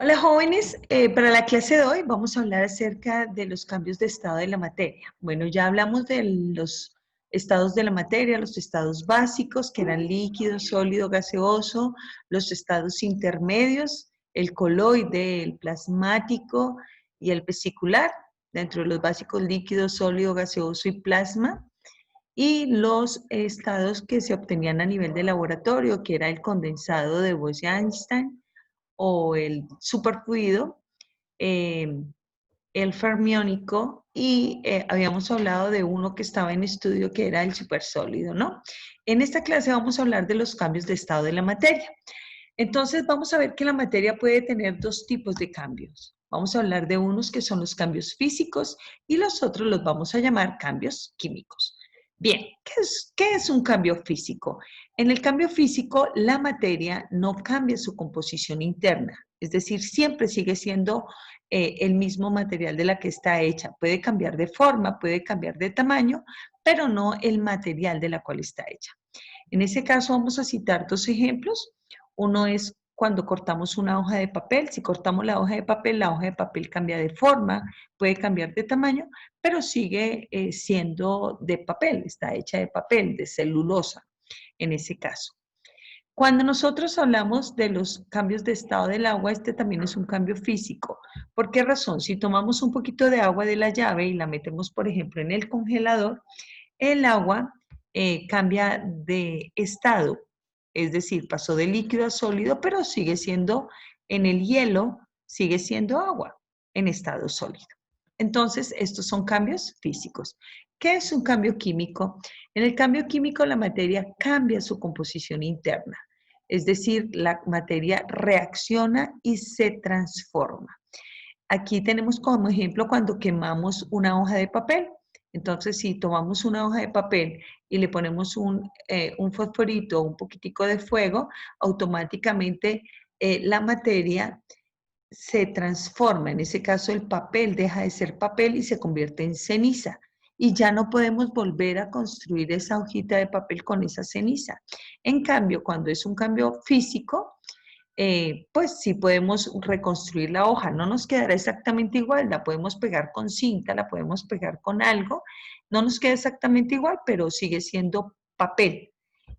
Hola jóvenes, para la clase de hoy vamos a hablar acerca de los cambios de estado de la materia. Bueno, ya hablamos de los estados de la materia, los estados básicos que eran líquido, sólido, gaseoso, los estados intermedios, el coloide, el plasmático y el vesicular, dentro de los básicos líquido, sólido, gaseoso y plasma, y los estados que se obtenían a nivel de laboratorio, que era el condensado de Bose-Einstein, o el superfluido, eh, el fermiónico y habíamos hablado de uno que estaba en estudio que era el supersólido, ¿no? En esta clase vamos a hablar de los cambios de estado de la materia. Entonces vamos a ver que la materia puede tener dos tipos de cambios. Vamos a hablar de unos que son los cambios físicos y los otros los vamos a llamar cambios químicos. Bien, ¿qué es un cambio físico? En el cambio físico, la materia no cambia su composición interna, es decir, siempre sigue siendo el mismo material de la que está hecha. Puede cambiar de forma, puede cambiar de tamaño, pero no el material de la cual está hecha. En ese caso vamos a citar dos ejemplos. Uno es cuando cortamos una hoja de papel. Si cortamos la hoja de papel cambia de forma, puede cambiar de tamaño, pero sigue siendo de papel, está hecha de papel, de celulosa, en ese caso. Cuando nosotros hablamos de los cambios de estado del agua, este también es un cambio físico. ¿Por qué razón? Si tomamos un poquito de agua de la llave y la metemos, por ejemplo, en el congelador, el agua cambia de estado, es decir, pasó de líquido a sólido, pero sigue siendo en el hielo, sigue siendo agua en estado sólido. Entonces, estos son cambios físicos. ¿Qué es un cambio químico? En el cambio químico, la materia cambia su composición interna, es decir, la materia reacciona y se transforma. Aquí tenemos como ejemplo cuando quemamos una hoja de papel. Entonces, si tomamos una hoja de papel y le ponemos un fosforito, un poquitico de fuego, automáticamente la materia se transforma. En ese caso, el papel deja de ser papel y se convierte en ceniza. Y ya no podemos volver a construir esa hojita de papel con esa ceniza. En cambio, cuando es un cambio físico, pues sí podemos reconstruir la hoja. No nos quedará exactamente igual, la podemos pegar con cinta, la podemos pegar con algo. No nos queda exactamente igual, pero sigue siendo papel.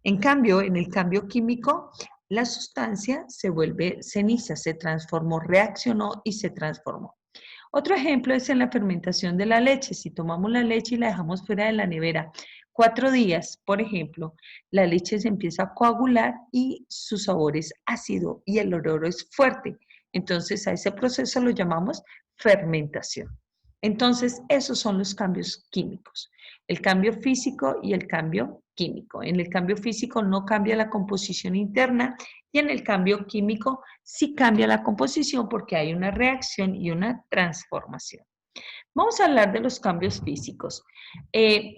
En cambio, en el cambio químico, la sustancia se vuelve ceniza, se transformó, reaccionó y se transformó. Otro ejemplo es en la fermentación de la leche. Si tomamos la leche y la dejamos fuera de la nevera 4 días, por ejemplo, la leche se empieza a coagular y su sabor es ácido y el olor es fuerte. Entonces a ese proceso lo llamamos fermentación. Entonces esos son los cambios químicos, el cambio físico y el cambio químico. En el cambio físico no cambia la composición interna y en el cambio químico sí cambia la composición porque hay una reacción y una transformación. Vamos a hablar de los cambios físicos.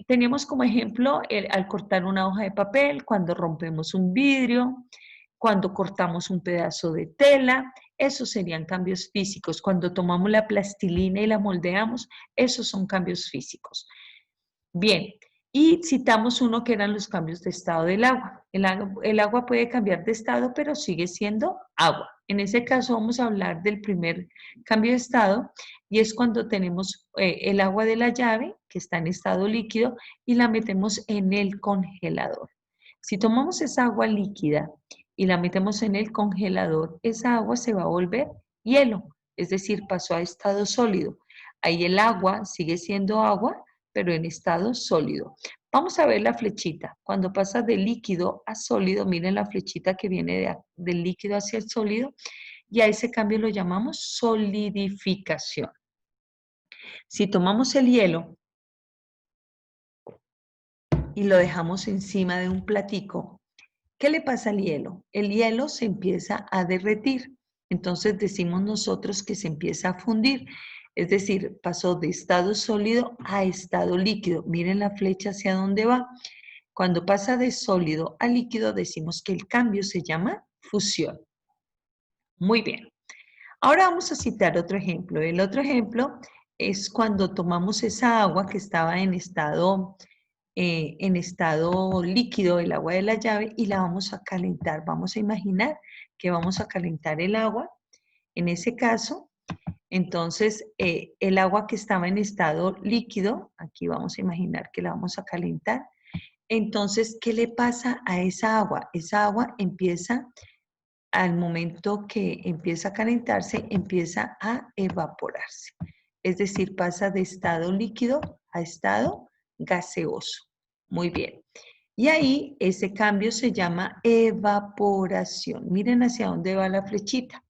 Tenemos como ejemplo al cortar una hoja de papel, cuando rompemos un vidrio, cuando cortamos un pedazo de tela, esos serían cambios físicos. Cuando tomamos la plastilina y la moldeamos, esos son cambios físicos. Bien, y citamos uno que eran los cambios de estado del agua. El agua puede cambiar de estado, pero sigue siendo agua. En ese caso vamos a hablar del primer cambio de estado y es cuando tenemos el agua de la llave, que está en estado líquido, y la metemos en el congelador. Si tomamos esa agua líquida y la metemos en el congelador, esa agua se va a volver hielo, es decir, pasó a estado sólido. Ahí el agua sigue siendo agua, pero en estado sólido. Vamos a ver la flechita. Cuando pasa de líquido a sólido, miren la flechita que viene del líquido hacia el sólido, y a ese cambio lo llamamos solidificación. Si tomamos el hielo y lo dejamos encima de un platico, ¿qué le pasa al hielo? El hielo se empieza a derretir. Entonces decimos nosotros que se empieza a fundir. Es decir, pasó de estado sólido a estado líquido. Miren la flecha hacia dónde va. Cuando pasa de sólido a líquido, decimos que el cambio se llama fusión. Muy bien. Ahora vamos a citar otro ejemplo. El otro ejemplo es cuando tomamos esa agua que estaba en estado líquido, el agua de la llave, y la vamos a calentar. Vamos a imaginar que vamos a calentar el agua En ese caso, entonces, el agua que estaba en estado líquido, aquí vamos a imaginar que la vamos a calentar. Entonces, ¿qué le pasa a esa agua? Esa agua empieza, al momento que empieza a calentarse, empieza a evaporarse. Es decir, pasa de estado líquido a estado gaseoso. Muy bien. Y ahí ese cambio se llama evaporación. Miren hacia dónde va la flechita.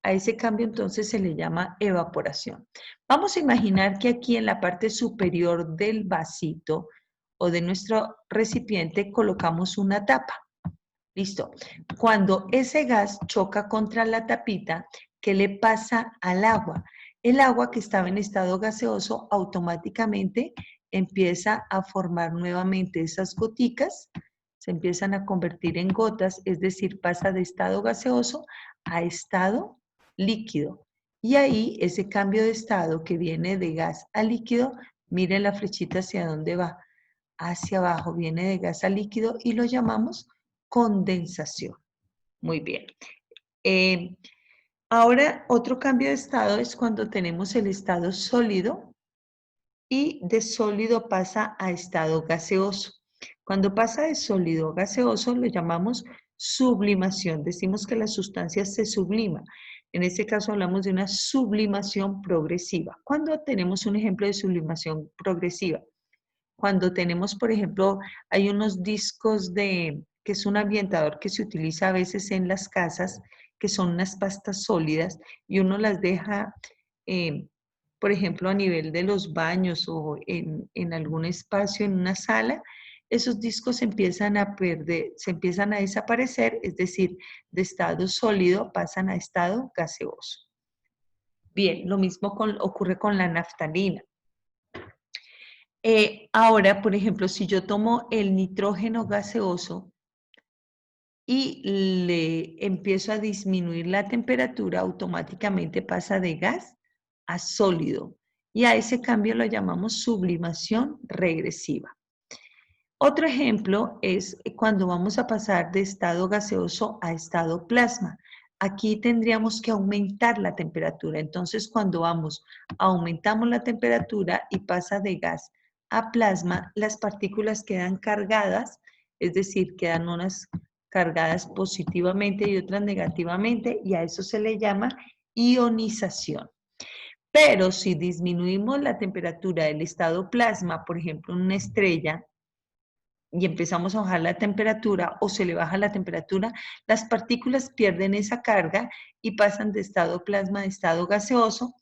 A ese cambio entonces se le llama evaporación. Vamos a imaginar que aquí en la parte superior del vasito o de nuestro recipiente colocamos una tapa. Listo. Cuando ese gas choca contra la tapita, ¿qué le pasa al agua? El agua que estaba en estado gaseoso automáticamente empieza a formar nuevamente esas goticas, se empiezan a convertir en gotas, es decir, pasa de estado gaseoso a estado líquido. Y ahí ese cambio de estado que viene de gas a líquido, miren la flechita hacia dónde va. Hacia abajo viene de gas a líquido y lo llamamos condensación. Muy bien. Ahora, otro cambio de estado es cuando tenemos el estado sólido y de sólido pasa a estado gaseoso. Cuando pasa de sólido a gaseoso lo llamamos sublimación. Decimos que la sustancia se sublima. En este caso hablamos de una sublimación progresiva. ¿Cuándo tenemos un ejemplo de sublimación progresiva? Cuando tenemos, por ejemplo, hay unos discos que es un ambientador que se utiliza a veces en las casas, que son unas pastas sólidas, y uno las deja, eh, por ejemplo, a nivel de los baños o en algún espacio, en una sala, esos discos empiezan a perder, se empiezan a desaparecer, es decir, de estado sólido pasan a estado gaseoso. Bien, lo mismo ocurre con la naftalina. Ahora, por ejemplo, si yo tomo el nitrógeno gaseoso y le empiezo a disminuir la temperatura, automáticamente pasa de gas a sólido. Y a ese cambio lo llamamos sublimación regresiva. Otro ejemplo es cuando vamos a pasar de estado gaseoso a estado plasma. Aquí tendríamos que aumentar la temperatura. Entonces, cuando aumentamos la temperatura y pasa de gas a plasma, las partículas quedan cargadas, es decir, quedan unas cargadas positivamente y otras negativamente, y a eso se le llama ionización. Pero si disminuimos la temperatura del estado plasma, por ejemplo, en una estrella, y empezamos a bajar la temperatura o se le baja la temperatura, las partículas pierden esa carga y pasan de estado plasma a estado gaseoso,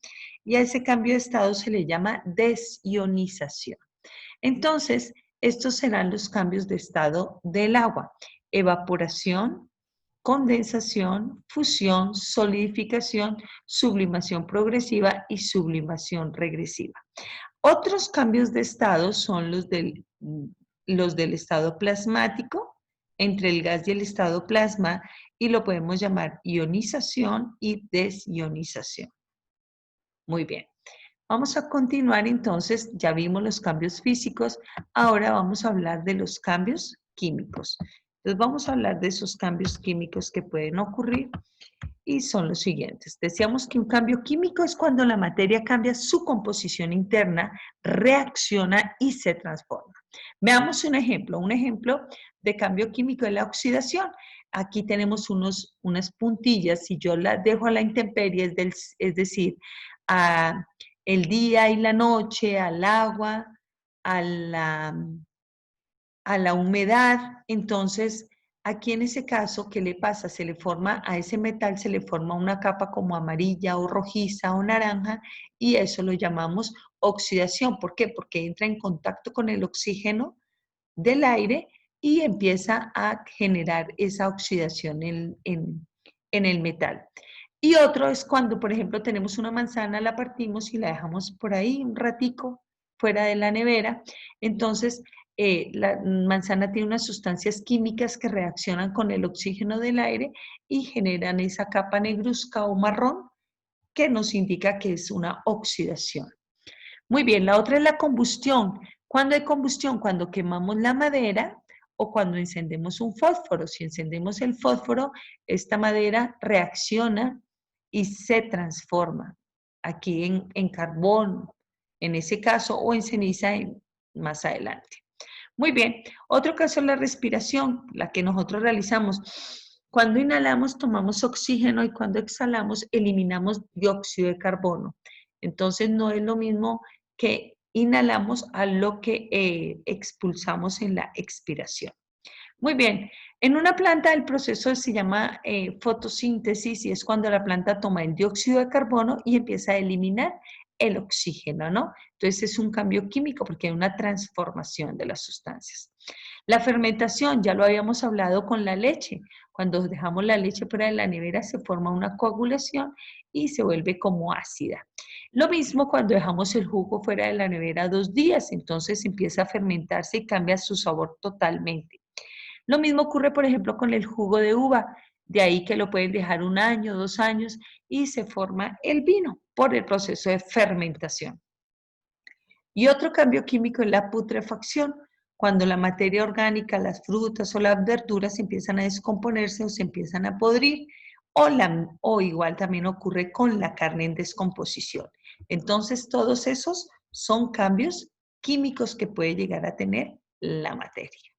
y a ese cambio de estado se le llama desionización. Entonces, estos serán los cambios de estado del agua: evaporación, condensación, fusión, solidificación, sublimación progresiva y sublimación regresiva. Otros cambios de estado son los del estado plasmático, entre el gas y el estado plasma, y lo podemos llamar ionización y desionización. Muy bien. Vamos a continuar entonces, ya vimos los cambios físicos, ahora vamos a hablar de los cambios químicos. Entonces vamos a hablar de esos cambios químicos que pueden ocurrir y son los siguientes. Decíamos que un cambio químico es cuando la materia cambia su composición interna, reacciona y se transforma. Veamos un ejemplo de cambio químico es la oxidación. Aquí tenemos unas puntillas, si yo las dejo a la intemperie, es decir, el día y la noche, al agua, a la humedad, entonces aquí en ese caso, ¿qué le pasa? Se le forma a ese metal, se le forma una capa como amarilla o rojiza o naranja, y eso lo llamamos oxidación. ¿Por qué? Porque entra en contacto con el oxígeno del aire y empieza a generar esa oxidación en el metal. Y otro es cuando, por ejemplo, tenemos una manzana, la partimos y la dejamos por ahí un ratico fuera de la nevera. Entonces, la manzana tiene unas sustancias químicas que reaccionan con el oxígeno del aire y generan esa capa negruzca o marrón que nos indica que es una oxidación. Muy bien, la otra es la combustión. ¿Cuándo hay combustión? Cuando quemamos la madera o cuando encendemos un fósforo. Si encendemos el fósforo, esta madera reacciona y se transforma aquí en carbón, en ese caso, o en ceniza más adelante. Muy bien, otro caso es la respiración, la que nosotros realizamos. Cuando inhalamos tomamos oxígeno y cuando exhalamos eliminamos dióxido de carbono. Entonces no es lo mismo que inhalamos a lo que expulsamos en la expiración. Muy bien, en una planta el proceso se llama fotosíntesis y es cuando la planta toma el dióxido de carbono y empieza a eliminar el oxígeno, ¿no? Entonces es un cambio químico porque hay una transformación de las sustancias. La fermentación, ya lo habíamos hablado con la leche. Cuando dejamos la leche fuera de la nevera se forma una coagulación y se vuelve como ácida. Lo mismo cuando dejamos el jugo fuera de la nevera 2 días, entonces empieza a fermentarse y cambia su sabor totalmente. Lo mismo ocurre, por ejemplo, con el jugo de uva. De ahí que lo pueden dejar 1 año, 2 años y se forma el vino por el proceso de fermentación. Y otro cambio químico es la putrefacción, cuando la materia orgánica, las frutas o las verduras empiezan a descomponerse o se empiezan a podrir, o igual también ocurre con la carne en descomposición. Entonces, todos esos son cambios químicos que puede llegar a tener la materia.